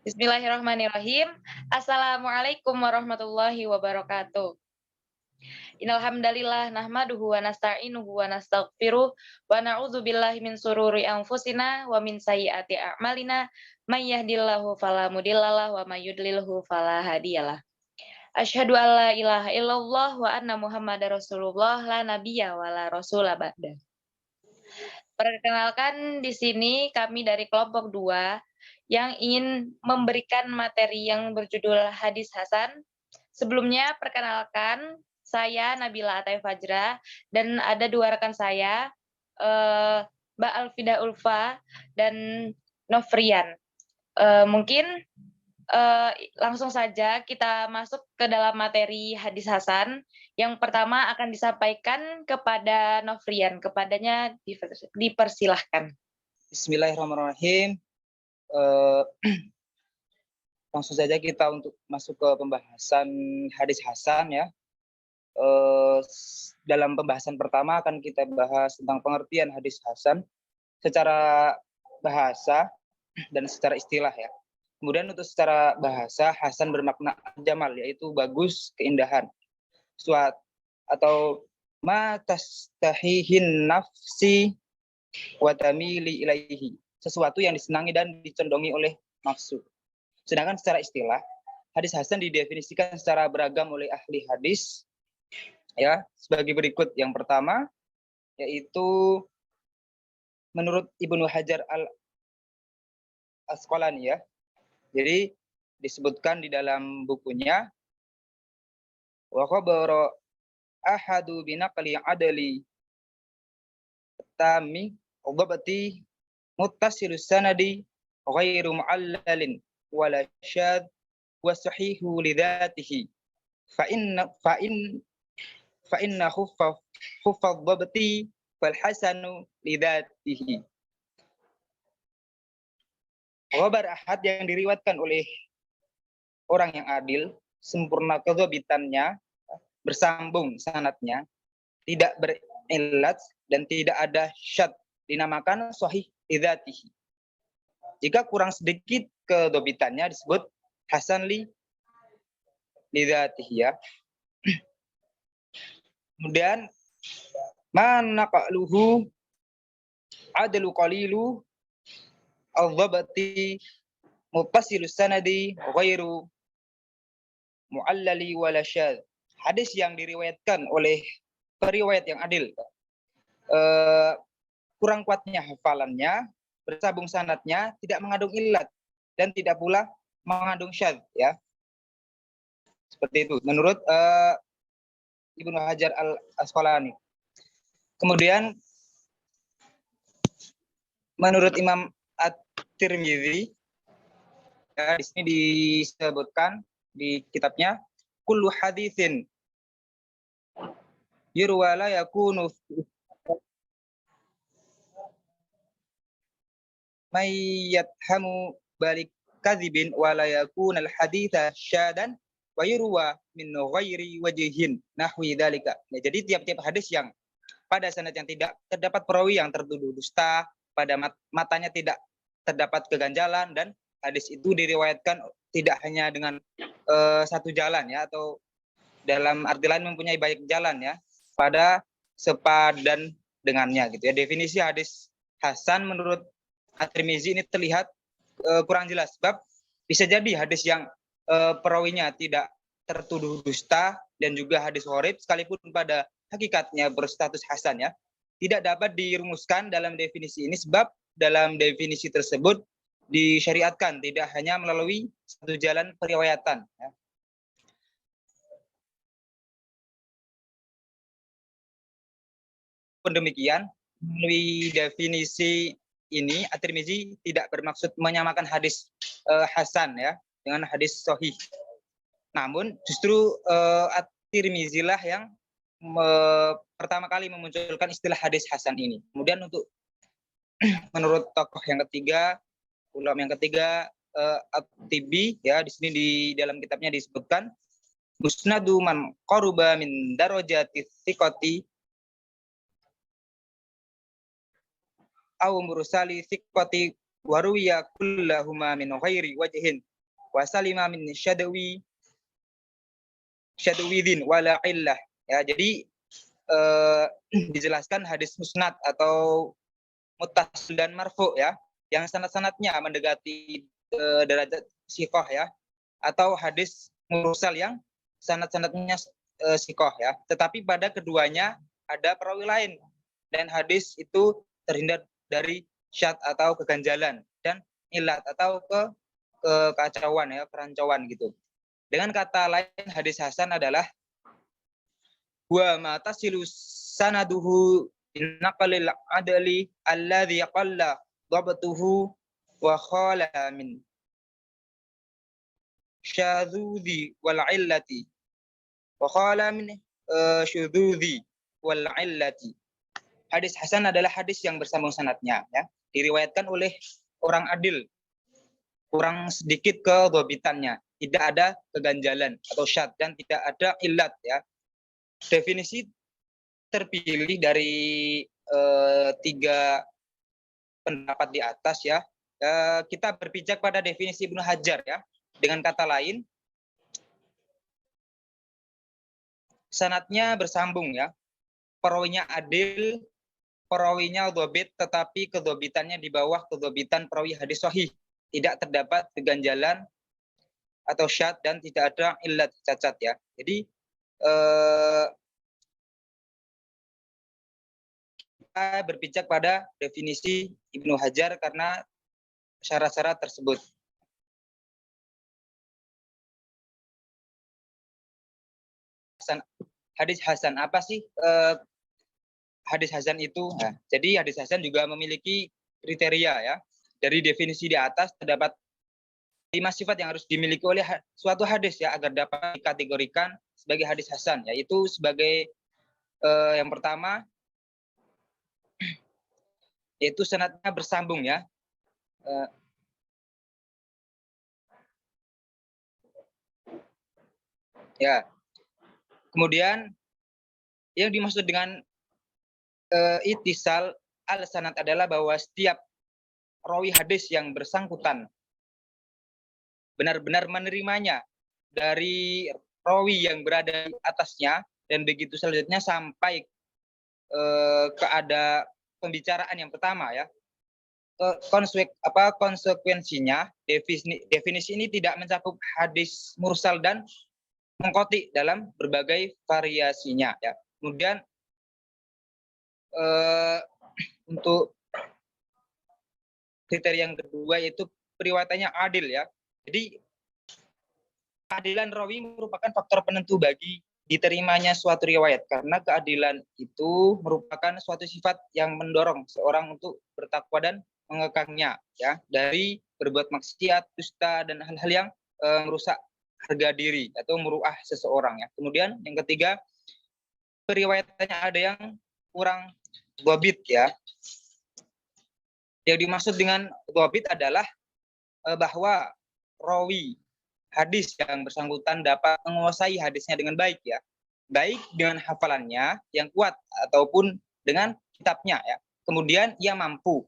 Bismillahirrahmanirrahim. Assalamualaikum warahmatullahi wabarakatuh. Innal hamdalillah nahmaduhu wa nasta'inuhu wa nastaghfiruh wa na'udzubillahi min sururi anfusina wa min sayyiati a'malina. May yahdihillahu fala mudhillalah wa may yudlilhu fala hadiyalah. Asyhadu an la ilaha illallah wa anna Muhammadar Rasulullah la nabiyya wa la rasula ba'da. Perkenalkan di sini kami dari kelompok 2 yang ingin memberikan materi yang berjudul Hadis Hasan. Sebelumnya perkenalkan, saya Nabila Atai Fajra dan ada 2 rekan saya, Mbak Alfida Ulfa dan Nofrian. Mungkin, langsung saja kita masuk ke dalam materi hadis hasan. Yang pertama akan disampaikan kepada Nofrian, kepadanya dipersilahkan. Bismillahirrahmanirrahim. Eh, Langsung saja kita untuk masuk ke pembahasan hadis hasan ya. Dalam pembahasan pertama akan kita bahas tentang pengertian hadis hasan secara bahasa dan secara istilah ya. Kemudian untuk secara bahasa, hasan bermakna jamal, yaitu bagus, keindahan. Suat atau ma tastahihin nafsi wa tamili ilaihi, sesuatu yang disenangi dan dicondongi oleh nafsu. Sedangkan secara istilah, hadis hasan didefinisikan secara beragam oleh ahli hadis ya, sebagai berikut. Yang pertama yaitu menurut Ibnu Hajar al-Asqalani ya. Jadi disebutkan di dalam bukunya, wa khabara ahadu binaqli adli tami dhabti muttasilus sanadi ghairu mu'allalin wala syadz wa sahihu lidzatihi fa inna khuffa dhabti fal hasanu lidzatihi. Khabar ahad yang diriwayatkan oleh orang yang adil, sempurna kedhabitannya, bersambung sanadnya, tidak berillat dan tidak ada syadz, dinamakan sahih lidzatihi. Jika kurang sedikit kedhabitannya disebut hasan lidzatihi ya. Kemudian manaqaluhu adlu qalilu al-dhabti muttasilus sanadi ghairu mu'allali wala syadz. Hadis yang diriwayatkan oleh periwayat yang adil, kurang kuatnya hafalannya, bersambung sanadnya, tidak mengandung illat dan tidak pula mengandung syadz ya. Seperti itu menurut Ibnu Hajar al-Asqalani. Kemudian menurut Imam At-Tirmidzi ya, di sini disebutkan di kitabnya, kullu haditsin yurwa la yakunu may yathamu balik kadzibin wa la yakun al haditsa syadan wa yurwa min ghairi wajhin nahwi dzalika. Ya, jadi tiap-tiap hadis yang pada sanad yang tidak terdapat perawi yang tertuduh dusta, pada matanya tidak terdapat keganjalan, dan hadis itu diriwayatkan tidak hanya dengan satu jalan ya, atau dalam arti lain mempunyai banyak jalan ya, pada sepadan dengannya gitu ya. Definisi hadis hasan menurut At-Tirmidzi ini terlihat kurang jelas, sebab bisa jadi hadis yang perawinya tidak tertuduh dusta dan juga hadis gharib, sekalipun pada hakikatnya berstatus hasan ya, tidak dapat dirumuskan dalam definisi ini, sebab dalam definisi tersebut disyariatkan tidak hanya melalui satu jalan periwayatan ya. Demikian, melalui definisi ini At-Tirmidzi tidak bermaksud menyamakan hadis hasan ya dengan hadis sahih. Namun justru At-Tirmidzi lah yang pertama kali memunculkan istilah hadis hasan ini. Kemudian untuk menurut tokoh yang ketiga, ulama yang ketiga, At-Tibi ya, di sini di dalam kitabnya disebutkan musnadu man qaruba min darajati thiqati aw mursali thiqati wa ruwiya kullahuma min ghairi wajhin wa salima min syadwidin wala illah. Ya, jadi dijelaskan hadis musnad atau muttasil dan marfu ya, yang sanad-sanadnya mendekati derajat siqah ya, atau hadis mursal yang sanad-sanadnya siqah ya. Tetapi pada keduanya ada perawi lain dan hadis itu terhindar dari syad atau keganjalan dan ilat atau kekacauan ya, kerancuan gitu. Dengan kata lain hadis hasan adalah wa ma tasilu sanaduhu naqalil adli alladhi qalla dhabtuhu wa khala min syadzudzi wal illati wa khala min syudzudzi wal illati. Hadis hasan adalah hadis yang bersambung sanadnya ya, diriwayatkan oleh orang adil, kurang sedikit kedhabitannya, tidak ada keganjalan atau syad dan tidak ada illat ya. Definisi terpilih dari 3 pendapat di atas ya. Kita berpijak pada definisi Ibnu Hajar ya. Dengan kata lain, sanadnya bersambung ya. Perawinya adil, perawinya dhabit, tetapi kedhabitannya di bawah kedhabitan perawi hadis sahih. Tidak terdapat keganjalan atau syad dan tidak ada illat cacat ya. Jadi kita berpijak pada definisi Ibnu Hajar karena syarat-syarat tersebut. Hadis hasan, apa sih hadis hasan itu? Nah, jadi hadis hasan juga memiliki kriteria ya. Dari definisi di atas terdapat 5 sifat yang harus dimiliki oleh suatu hadis ya agar dapat dikategorikan sebagai hadis hasan, yaitu sebagai yang pertama yaitu sanadnya bersambung ya. Ya. Kemudian yang dimaksud dengan ittisal al-sanad adalah bahwa setiap rawi hadis yang bersangkutan benar-benar menerimanya dari rawi yang berada di atasnya dan begitu selanjutnya sampai ke ada pembicaraan yang pertama ya. Konsekuensinya definisi ini tidak mencakup hadis mursal dan mengkoti dalam berbagai variasinya ya. Kemudian untuk kriteria yang kedua yaitu periwayatannya adil ya. Jadi keadilan rawi merupakan faktor penentu bagi diterimanya suatu riwayat karena keadilan itu merupakan suatu sifat yang mendorong seorang untuk bertakwa dan mengekangnya ya dari berbuat maksiat, dusta dan hal-hal yang merusak harga diri atau meruah seseorang ya. Kemudian yang ketiga, periwayatannya ada yang kurang dhabit ya. Yang dimaksud dengan dhabit adalah bahwa rawi hadis yang bersangkutan dapat menguasai hadisnya dengan baik ya. Baik dengan hafalannya yang kuat ataupun dengan kitabnya ya. Kemudian ia mampu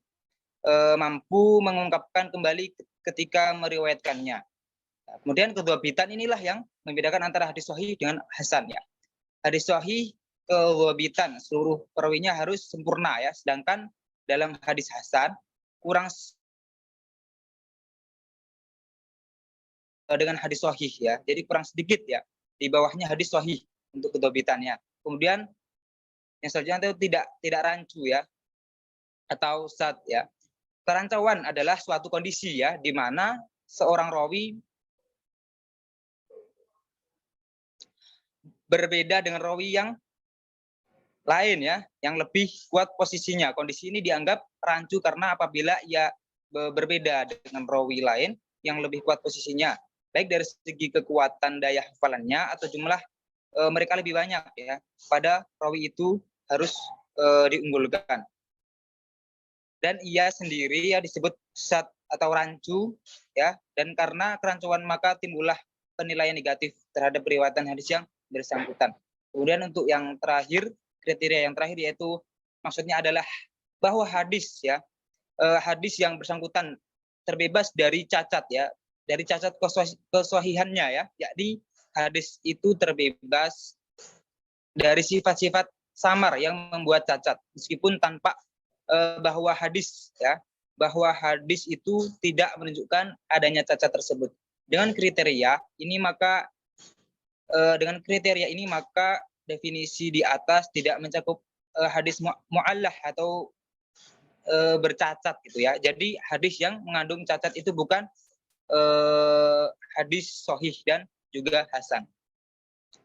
mengungkapkan kembali ketika meriwayatkannya. Nah, kemudian kedhabitan inilah yang membedakan antara hadis sahih dengan hasan ya. Hadis sahih kedhabitan seluruh perawinya harus sempurna ya, sedangkan dalam hadis hasan kurang dengan hadis sahih ya. Jadi kurang sedikit ya di bawahnya hadis sahih untuk kedhabitannya. Kemudian yang selanjutnya itu tidak rancu ya atau sad ya. Kerancauan adalah suatu kondisi ya di mana seorang rawi berbeda dengan rawi yang lain ya, yang lebih kuat posisinya. Kondisi ini dianggap rancu karena apabila ia berbeda dengan rawi lain yang lebih kuat posisinya, baik dari segi kekuatan daya hafalannya atau jumlah mereka lebih banyak ya, pada rawi itu harus diunggulkan. Dan ia sendiri ya disebut sad atau rancu ya, dan karena kerancuan maka timbullah penilaian negatif terhadap periwayatan hadis yang bersangkutan. Kemudian untuk yang terakhir, kriteria yang terakhir yaitu maksudnya adalah bahwa hadis ya hadis yang bersangkutan terbebas dari cacat ya, dari cacat kesohihannya ya, yakni hadis itu terbebas dari sifat-sifat samar yang membuat cacat, meskipun tanpa bahwa hadis itu tidak menunjukkan adanya cacat tersebut. Dengan kriteria ini maka definisi di atas tidak mencakup hadis mu'allah atau bercacat gitu ya. Jadi hadis yang mengandung cacat itu bukan hadis sahih dan juga hasan.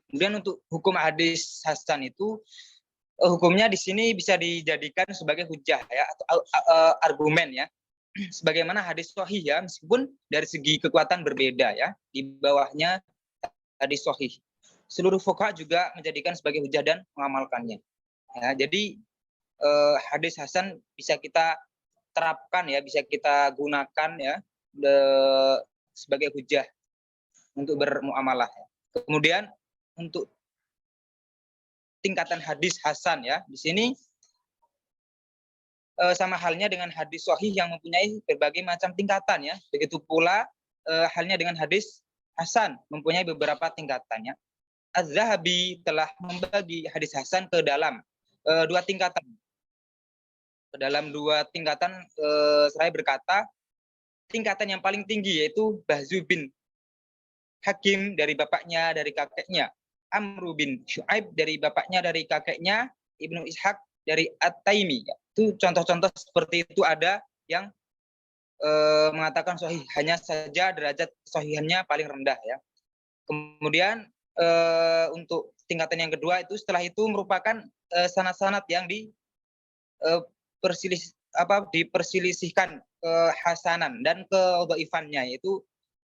Kemudian untuk hukum hadis hasan itu hukumnya di sini bisa dijadikan sebagai hujah ya atau argumen ya. Sebagaimana hadis sahih ya, meskipun dari segi kekuatan berbeda ya, di bawahnya hadis sahih. Seluruh fuqaha juga menjadikan sebagai hujah dan mengamalkannya. Ya, jadi hadis hasan bisa kita terapkan ya, bisa kita gunakan ya sebagai hujah untuk bermuamalah. Kemudian untuk tingkatan hadis hasan ya, di sini sama halnya dengan hadis sahih yang mempunyai berbagai macam tingkatan ya. Begitu pula halnya dengan hadis hasan mempunyai beberapa tingkatannya. Az-Zahabi telah membagi hadis hasan ke dalam dua tingkatan. Ke dalam dua tingkatan saya berkata tingkatan yang paling tinggi yaitu Bahzu bin Hakim dari bapaknya dari kakeknya, Amru bin Syu'aib dari bapaknya dari kakeknya, Ibnu Ishaq dari At-Taimi. Itu contoh-contoh seperti itu ada yang mengatakan sahih, hanya saja derajat sahihannya paling rendah ya. Kemudian untuk tingkatan yang kedua itu setelah itu merupakan sanad-sanad yang diperselisihkan kehasanan dan kedhaifannya, yaitu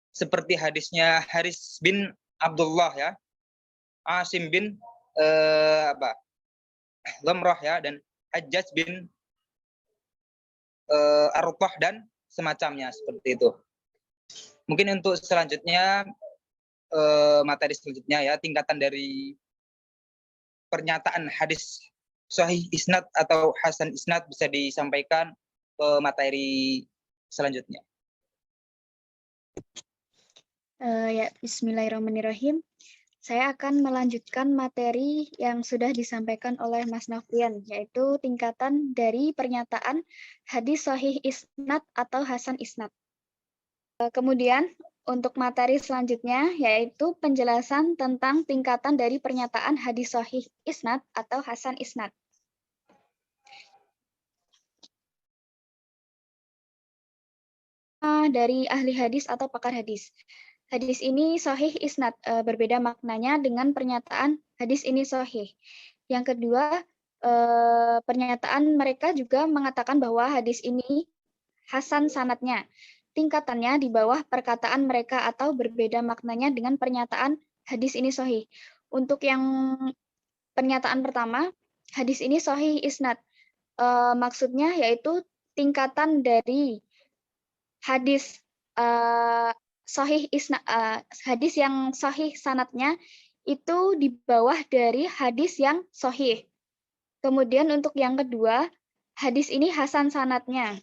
seperti hadisnya Haris bin Abdullah ya, Asim bin Lamrah ya, dan Hajjaj bin Arqah dan semacamnya seperti itu. Mungkin untuk selanjutnya materi selanjutnya ya, tingkatan dari pernyataan hadis sahih isnad atau hasan isnad bisa disampaikan ke materi selanjutnya. Ya, bismillahirrahmanirrahim. Saya akan melanjutkan materi yang sudah disampaikan oleh Mas Nofrian, yaitu tingkatan dari pernyataan hadis sahih isnad atau hasan isnad. Kemudian untuk materi selanjutnya yaitu penjelasan tentang tingkatan dari pernyataan hadis sahih isnad atau hasan isnad. Dari ahli hadis atau pakar hadis. Hadis ini sahih isnad, berbeda maknanya dengan pernyataan hadis ini sahih. Yang kedua, pernyataan mereka juga mengatakan bahwa hadis ini hasan sanadnya. Tingkatannya di bawah perkataan mereka atau berbeda maknanya dengan pernyataan hadis ini sahih. Untuk yang pernyataan pertama, hadis ini sahih isnad. Maksudnya yaitu tingkatan dari hadis hadis yang sahih sanadnya itu di bawah dari hadis yang sahih. Kemudian untuk yang kedua, hadis ini hasan sanadnya.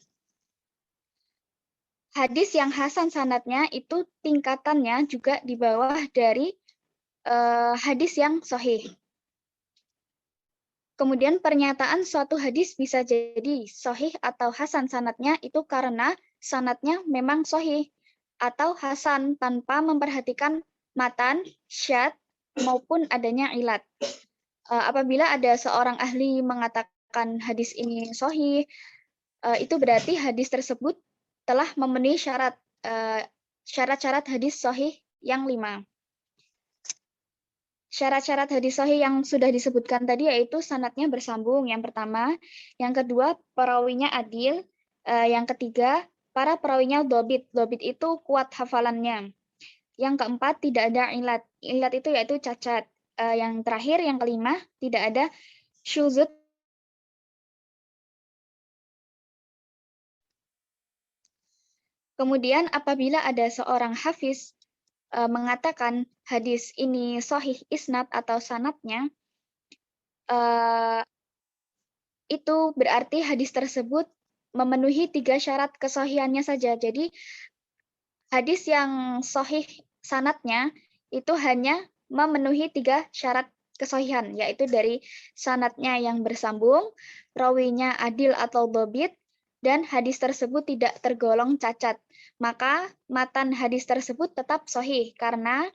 Hadis yang hasan sanadnya itu tingkatannya juga di bawah dari hadis yang sahih. Kemudian pernyataan suatu hadis bisa jadi sahih atau hasan sanadnya itu karena sanadnya memang sahih atau hasan tanpa memperhatikan matan, syad, maupun adanya ilat. Apabila ada seorang ahli mengatakan hadis ini sahih, itu berarti hadis tersebut telah memenuhi syarat-syarat hadis sahih yang 5. Syarat-syarat hadis sahih yang sudah disebutkan tadi yaitu sanadnya bersambung, yang pertama. Yang kedua, perawinya adil. Yang ketiga, para perawinya dhobit. Dhobit itu kuat hafalannya. Yang keempat, tidak ada ilat. Ilat itu yaitu cacat. Yang terakhir, yang kelima, tidak ada syuzud. Kemudian apabila ada seorang hafiz mengatakan hadis ini sahih isnad atau sanadnya, itu berarti hadis tersebut memenuhi 3 syarat kesahihannya saja. Jadi hadis yang sahih sanatnya itu hanya memenuhi 3 syarat kesahihan, yaitu dari sanatnya yang bersambung, rawinya adil atau dhabit, dan hadis tersebut tidak tergolong cacat. Maka matan hadis tersebut tetap sahih karena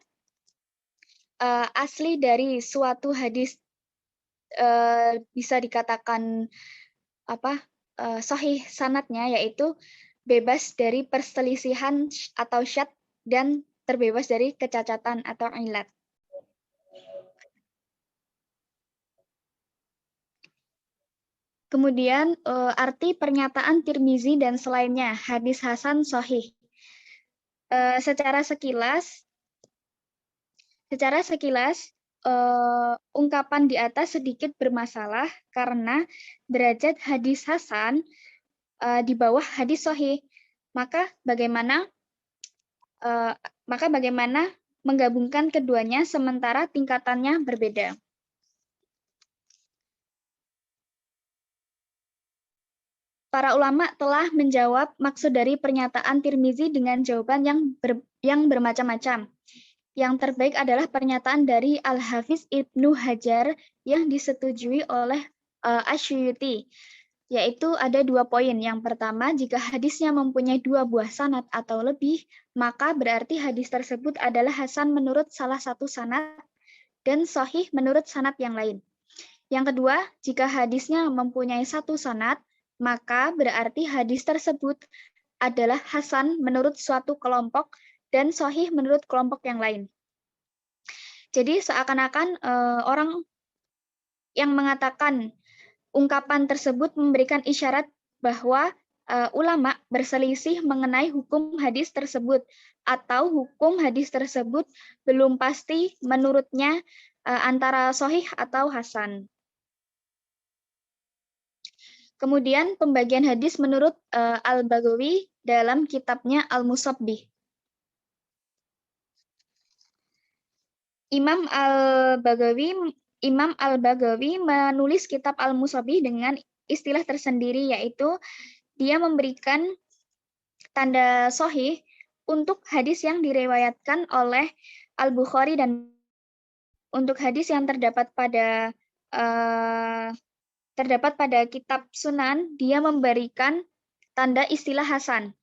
asli dari suatu hadis bisa dikatakan sahih sanatnya, yaitu bebas dari perselisihan atau syadz dan terbebas dari kecacatan atau ilat. Kemudian arti pernyataan Tirmizi dan selainnya, hadis hasan sahih. Secara sekilas ungkapan di atas sedikit bermasalah karena derajat hadis hasan di bawah hadis sahih. Maka bagaimana menggabungkan keduanya sementara tingkatannya berbeda? Para ulama telah menjawab maksud dari pernyataan Tirmizi dengan jawaban yang bermacam-macam. Yang terbaik adalah pernyataan dari Al-Hafiz Ibnu Hajar yang disetujui oleh Asyuyuti, yaitu ada 2 poin. Yang pertama, jika hadisnya mempunyai 2 buah sanad atau lebih, maka berarti hadis tersebut adalah hasan menurut salah satu sanad dan sahih menurut sanad yang lain. Yang kedua, jika hadisnya mempunyai 1 sanad, maka berarti hadis tersebut adalah hasan menurut suatu kelompok dan sahih menurut kelompok yang lain. Jadi seakan-akan orang yang mengatakan ungkapan tersebut memberikan isyarat bahwa ulama berselisih mengenai hukum hadis tersebut atau hukum hadis tersebut belum pasti menurutnya antara sahih atau hasan. Kemudian pembagian hadis menurut Al-Baghawi dalam kitabnya Al-Musabbih. Imam Al-Baghawi menulis kitab Al-Musabbih dengan istilah tersendiri, yaitu dia memberikan tanda sahih untuk hadis yang diriwayatkan oleh Al-Bukhari dan untuk hadis yang terdapat pada kitab Sunan, dia memberikan tanda istilah hasan.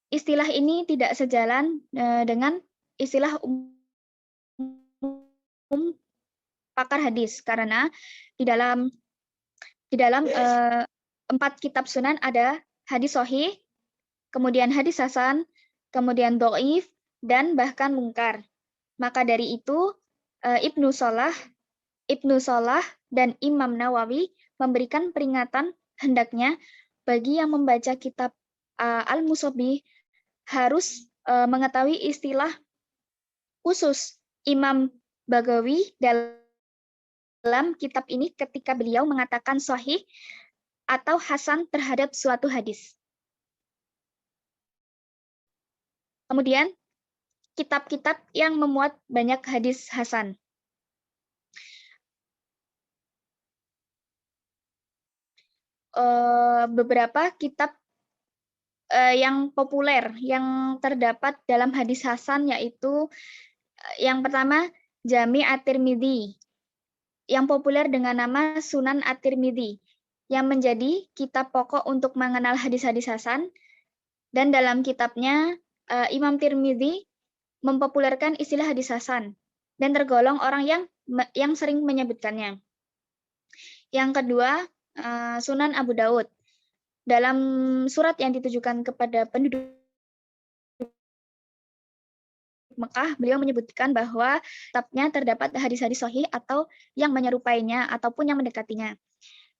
Istilah ini tidak sejalan dengan istilah umum pakar hadis karena di dalam 4 kitab Sunan ada hadis sahih, kemudian hadis hasan, kemudian dhaif, dan bahkan mungkar. Maka dari itu Ibnu Shalah dan Imam Nawawi memberikan peringatan hendaknya bagi yang membaca kitab Al-Musabbih harus mengetahui istilah khusus Imam Baghawi dalam kitab ini ketika beliau mengatakan sahih atau hasan terhadap suatu hadis. Kemudian kitab-kitab yang memuat banyak hadis hasan. Beberapa kitab yang populer yang terdapat dalam hadis hasan yaitu yang pertama Jami' At-Tirmidzi yang populer dengan nama Sunan At-Tirmidzi yang menjadi kitab pokok untuk mengenal hadis-hadis hasan, dan dalam kitabnya Imam Tirmidzi mempopulerkan istilah hadis hasan dan tergolong orang yang sering menyebutkannya. Yang kedua Sunan Abu Daud. Dalam surat yang ditujukan kepada penduduk Mekah, beliau menyebutkan bahwa kitabnya terdapat hadis-hadis sahih atau yang menyerupainya ataupun yang mendekatinya.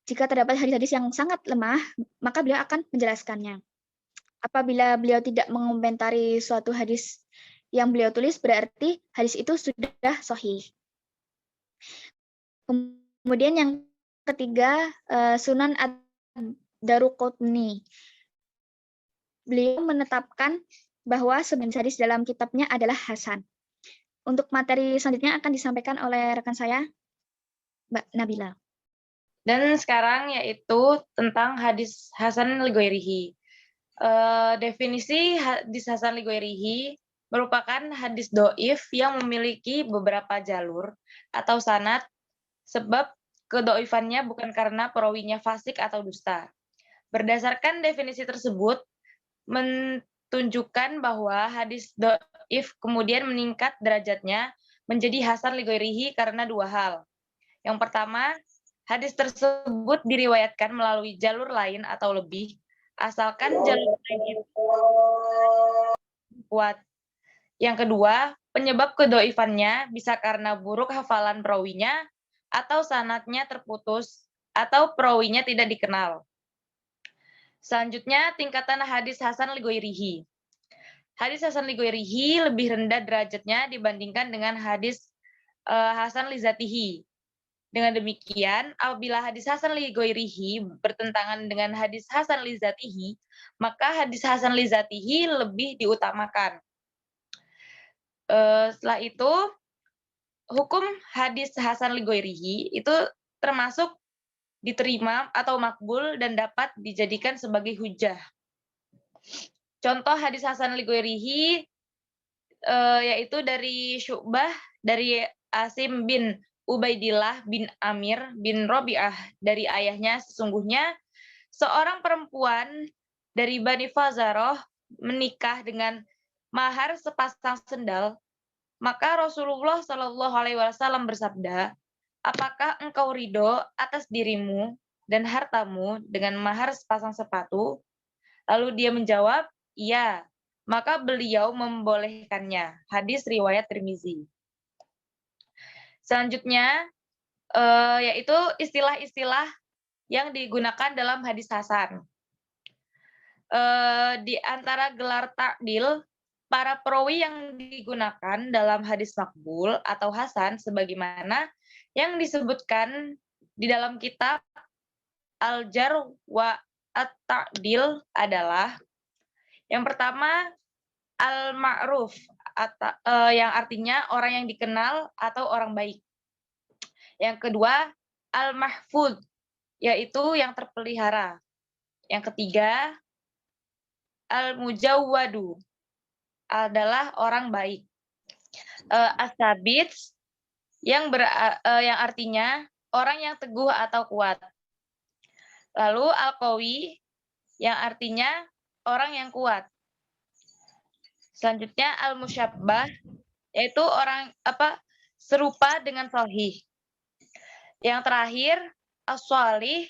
Jika terdapat hadis-hadis yang sangat lemah, maka beliau akan menjelaskannya. Apabila beliau tidak mengomentari suatu hadis yang beliau tulis, berarti hadis itu sudah sahih. Kemudian yang ketiga, Sunan Ad-Daruqutni. Beliau menetapkan bahwa sebenarnya hadis dalam kitabnya adalah hasan. Untuk materi selanjutnya akan disampaikan oleh rekan saya, Mbak Nabila. Dan sekarang yaitu tentang hadis hasan li ghairihi. Definisi hadis hasan li ghairihi merupakan hadis doif yang memiliki beberapa jalur atau sanad, sebab kedoifannya bukan karena perawinya fasik atau dusta. Berdasarkan definisi tersebut, menunjukkan bahwa hadis doif kemudian meningkat derajatnya menjadi hasan li ghairihi karena dua hal. Yang pertama, hadis tersebut diriwayatkan melalui jalur lain atau lebih, asalkan jalur lain itu kuat. Yang kedua, penyebab kedoifannya bisa karena buruk hafalan perawinya, atau sanadnya terputus, atau perawinya tidak dikenal. Selanjutnya, tingkatan hadis hasan li ghairihi. Hadis hasan li ghairihi lebih rendah derajatnya dibandingkan dengan hadis hasan li zatihi. Dengan demikian, apabila hadis hasan li ghairihi bertentangan dengan hadis hasan li zatihi, maka hadis hasan li zatihi lebih diutamakan. Setelah itu, hukum hadis hasan li ghairihi itu termasuk diterima atau makbul dan dapat dijadikan sebagai hujah. Contoh hadis hasan li ghairihi yaitu dari Syu'bah, dari Asim bin Ubaidillah bin Amir bin Robi'ah, dari ayahnya, sesungguhnya seorang perempuan dari Bani Fazaroh menikah dengan mahar sepasang sendal, maka Rasulullah Shallallahu Alaihi Wasallam bersabda, apakah engkau ridho atas dirimu dan hartamu dengan mahar sepasang sepatu? Lalu dia menjawab, iya. Maka beliau membolehkannya. Hadis riwayat Tirmizi. Selanjutnya, yaitu istilah-istilah yang digunakan dalam hadis hasan. Di antara gelar ta'dil, para perawi yang digunakan dalam hadis makbul atau hasan sebagaimana yang disebutkan di dalam kitab Al-Jar wa At-Ta'dil adalah yang pertama al-ma'ruf, yang artinya orang yang dikenal atau orang baik. Yang kedua al-mahfud, yaitu yang terpelihara. Yang ketiga al-mujawwadu, adalah orang baik. As-sabit, yang artinya orang yang teguh atau kuat. Lalu al-qawi, yang artinya orang yang kuat. Selanjutnya al-musyabbah, yaitu orang serupa dengan sahih. Yang terakhir as-shalih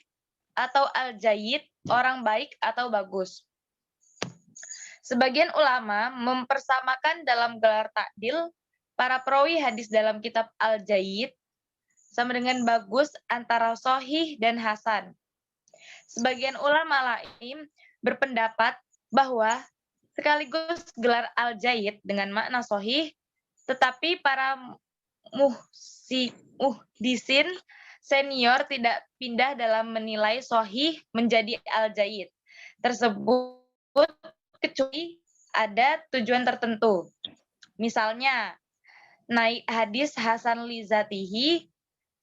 atau al-jayyid, orang baik atau bagus. Sebagian ulama mempersamakan dalam gelar ta'dil para perawi hadis dalam kitab al-jayyid sama dengan bagus antara sahih dan hasan. Sebagian ulama lain berpendapat bahwa sekaligus gelar al-jayyid dengan makna sahih, tetapi para muhdisin senior tidak pindah dalam menilai sahih menjadi al-jayyid tersebut kecuali ada tujuan tertentu. Misalnya, naik hadis hasan li zatihi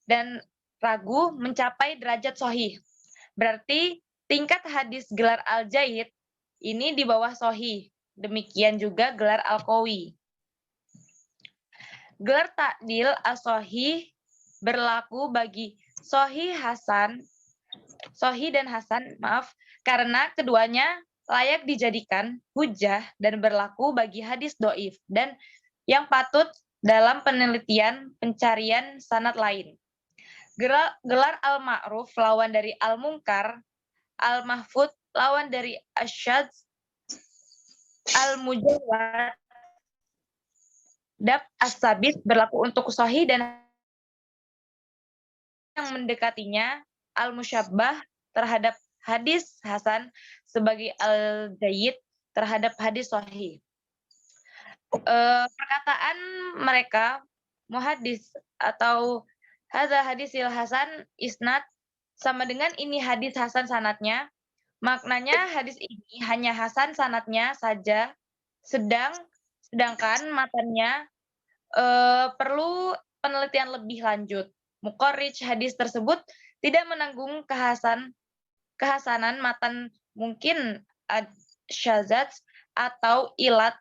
dan ragu mencapai derajat sahih. Berarti tingkat hadis gelar al-jayyid ini di bawah sahih. Demikian juga gelar al-qawi. Gelar ta'dil as-sahih berlaku bagi sahih dan hasan, karena keduanya layak dijadikan hujah dan berlaku bagi hadis doif dan yang patut dalam penelitian pencarian sanad lain. Gelar al-ma'ruf lawan dari al-munkar, al-mahfud lawan dari asyadz, al-mujawwad, dab as-sabit berlaku untuk sahih dan yang mendekatinya al-musyabbah terhadap hadis hasan sebagai al-jayyid terhadap hadis sahih. Perkataan mereka muhaddis atau hadza hadisil hasan isnad sama dengan ini hadis hasan sanadnya. Maknanya hadis ini hanya hasan sanadnya saja, sedangkan matannya perlu penelitian lebih lanjut. Muqarrij hadis tersebut tidak menanggung kehasanan matan, mungkin syadzats atau ilat,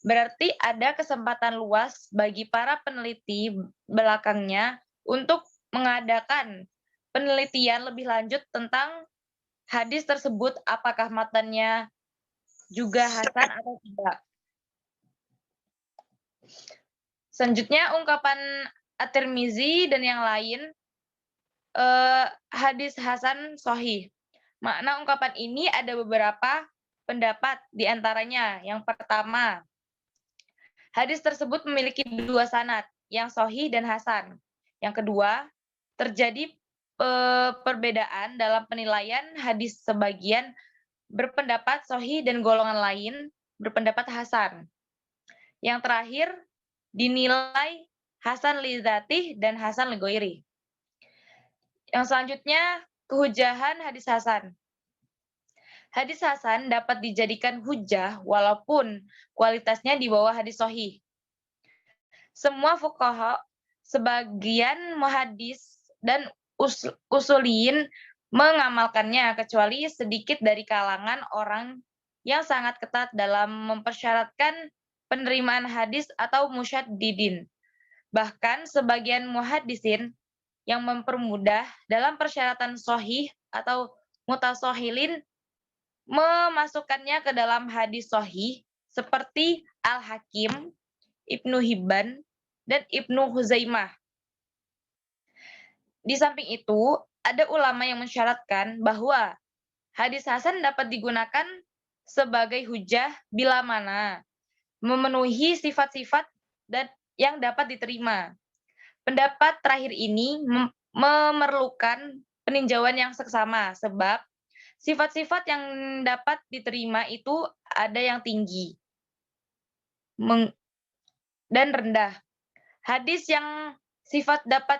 berarti ada kesempatan luas bagi para peneliti belakangnya untuk mengadakan penelitian lebih lanjut tentang hadis tersebut, apakah matnanya juga hasan atau tidak. Selanjutnya ungkapan At-Tirmizi dan yang lain, hadis hasan sahih. Makna ungkapan ini ada beberapa pendapat, di antaranya yang pertama, hadis tersebut memiliki dua sanad, yang sahih dan hasan. Yang kedua, terjadi perbedaan dalam penilaian hadis, sebagian berpendapat sahih dan golongan lain berpendapat hasan. Yang terakhir, dinilai hasan li dzatih dan hasan li ghairi. Yang selanjutnya, kehujahan hadis hasan. Hadis hasan dapat dijadikan hujah walaupun kualitasnya di bawah hadis sahih. Semua fuqaha, sebagian muhaddis dan usuliyin mengamalkannya, kecuali sedikit dari kalangan orang yang sangat ketat dalam mempersyaratkan penerimaan hadis atau musyaddidin. Bahkan sebagian muhaddisin yang mempermudah dalam persyaratan sahih atau mutasahilin memasukkannya ke dalam hadis sahih seperti Al-Hakim, Ibnu Hibban, dan Ibnu Huzaimah. Di samping itu, ada ulama yang mensyaratkan bahwa hadis hasan dapat digunakan sebagai hujah bila mana memenuhi sifat-sifat dan yang dapat diterima. Pendapat terakhir ini memerlukan peninjauan yang seksama, sebab sifat-sifat yang dapat diterima itu ada yang tinggi dan rendah. Hadis yang sifat dapat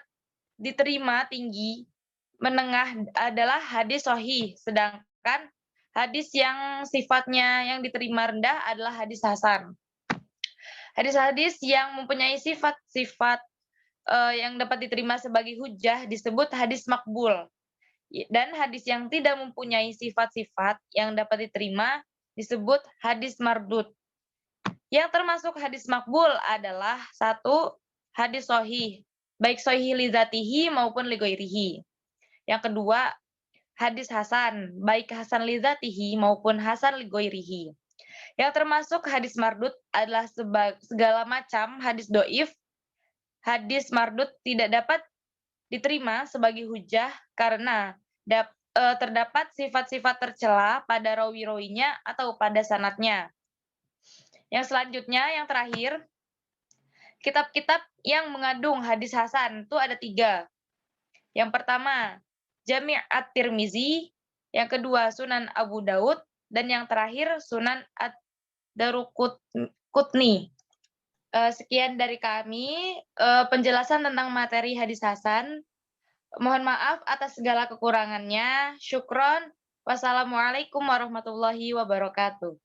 diterima tinggi, menengah adalah hadis sahih, sedangkan hadis yang sifatnya yang diterima rendah adalah hadis hasan. Hadis-hadis yang mempunyai sifat-sifat yang dapat diterima sebagai hujah disebut hadis makbul. Dan hadis yang tidak mempunyai sifat-sifat yang dapat diterima disebut hadis mardud. Yang termasuk hadis makbul adalah satu, hadis sahih, baik sahih li dzatihi maupun li ghairihi. Yang kedua, hadis hasan, baik hasan li dzatihi maupun hasan li ghairihi. Yang termasuk hadis mardud adalah segala macam hadis doif. Hadis mardud tidak dapat diterima sebagai hujah karena terdapat sifat-sifat tercela pada rawi-rawinya atau pada sanadnya. Yang selanjutnya, yang terakhir, kitab-kitab yang mengandung hadis hasan itu ada 3. Yang pertama, Jami' At-Tirmizi, yang kedua Sunan Abu Daud, dan yang terakhir Sunan Ad-Daruqutni. Sekian dari kami penjelasan tentang materi hadis hasan. Mohon maaf atas segala kekurangannya. Syukron. Wassalamualaikum warahmatullahi wabarakatuh.